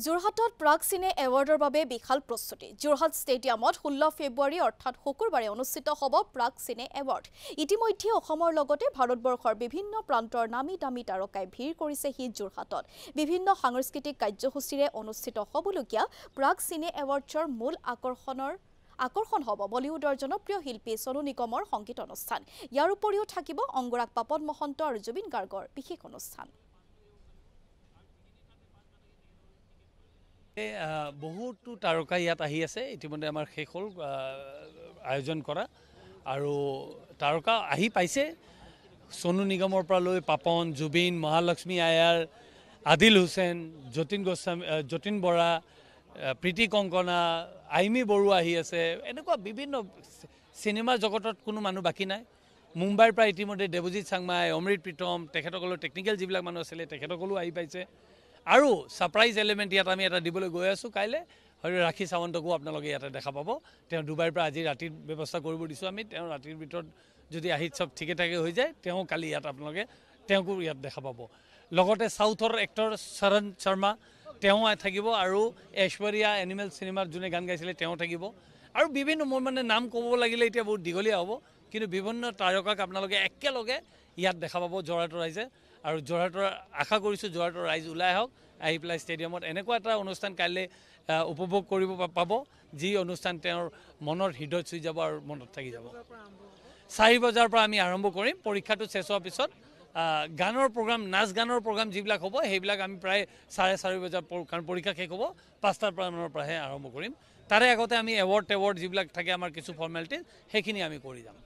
যোৰহাটত প্ৰাগ চিনে এৱাৰ্ডৰ বাবে বিশাল প্ৰস্তুতি। যোৰহাট ষ্টেডিয়ামত 16 ফেব্ৰুৱাৰী অৰ্থাৎ শুকুৰবাৰে অনুষ্ঠিত হ'ব প্ৰাগ চিনে এৱাৰ্ড। ইতিমধ্যে অসমৰ লগতে ভাৰতবৰ্ষৰ বিভিন্ন প্ৰান্তৰ নামী দামী তাৰকাই ভিৰ কৰিছেহি যোৰহাটত। বিভিন্ন সাংস্কৃতিক কাৰ্যসূচীৰে অনুষ্ঠিত হ'বলগীয়া প্ৰাগ চিনে এৱাৰ্ডছৰ মূল আকৰ্ষণ হ'ব বলিউডৰ জনপ্ৰিয় শিল্পী সোনু নিগমৰ সংগীত অনুষ্ঠান। ইয়াৰ উপৰিও থাকিব অংগৰাগ পাপন মহন্ত আৰু জুবিন গাৰ্গৰ বিশেষ অনুষ্ঠান। বহুতো তাৰকা ইয়াত আহি আছে। ইতিমধ্যে আমাৰ শেষ হ'ল আয়োজন কৰা আৰু তাৰকা আহি পাইছে। সোনু নিগমৰ পৰা লৈ পাপন, জুবিন, মহালক্ষ্মী আয়াৰ, আদিল হুছেইন, যতীন বৰা, প্ৰীতি কংকনা, আইমি বৰুৱা আহি আছে। এনেকুৱা বিভিন্ন চিনেমা জগতত কোনো মানুহ বাকী নাই। মুম্বাইৰ পৰা ইতিমধ্যে দেৱজিৎ চাংমাই, অমৃত প্ৰীতম, তেখেতসকলৰ টেকনিকেল যিবিলাক মানুহ আছিলে তেখেতসকলো আহি পাইছে। আৰু ছাৰপ্ৰাইজ এলিমেণ্ট ইয়াত আমি এটা দিবলৈ গৈ আছোঁ। কাইলৈ হয়তো ৰাখী সাৱন্তকো আপোনালোকে ইয়াতে দেখা পাব। তেওঁ ডুবাইৰ পৰা আজি ৰাতিৰ ব্যৱস্থা কৰিব দিছোঁ আমি। তেওঁ ৰাতিৰ ভিতৰত যদি আহি চব ঠিকে ঠাকে হৈ যায় তেওঁ কালি ইয়াত আপোনালোকে তেওঁকো ইয়াত দেখা পাব। লগতে চাউথৰ এক্টৰ শৰণ শৰ্মা তেওঁ থাকিব আৰু ঐশ্বৰীয়া এনিমেল চিনেমাৰ যোনে গান গাইছিলে তেওঁ থাকিব। আৰু বিভিন্ন মোৰ মানে নাম ক'ব লাগিলে এতিয়া বহুত দীঘলীয়া হ'ব, কিন্তু বিভিন্ন তাৰকাক আপোনালোকে একেলগে ইয়াত দেখা পাব যোৰহাটৰ ৰাইজে। আৰু যোৰহাটৰ আশা কৰিছোঁ যোৰহাটৰ ৰাইজ ওলাই আহক, আহি পেলাই ষ্টেডিয়ামত এনেকুৱা এটা অনুষ্ঠান কাইলৈ উপভোগ কৰিব পাব, যি অনুষ্ঠান তেওঁৰ মনৰ হৃদয় চুই যাব আৰু মনত থাকি যাব। 4 বজাৰ পৰা আমি আৰম্ভ কৰিম। পৰীক্ষাটো শেষ হোৱাৰ পিছত গানৰ প্ৰগ্ৰাম, নাচ গানৰ প্ৰগ্ৰাম যিবিলাক হ'ব সেইবিলাক আমি প্ৰায় 4:30 বজাৰ, কাৰণ পৰীক্ষা শেষ হ'ব 5টাৰ পৰাহে আৰম্ভ কৰিম। তাৰে আগতে আমি এৱাৰ্ড যিবিলাক থাকে আমাৰ কিছু ফৰ্মেলিটিজ সেইখিনি আমি কৰি যাম।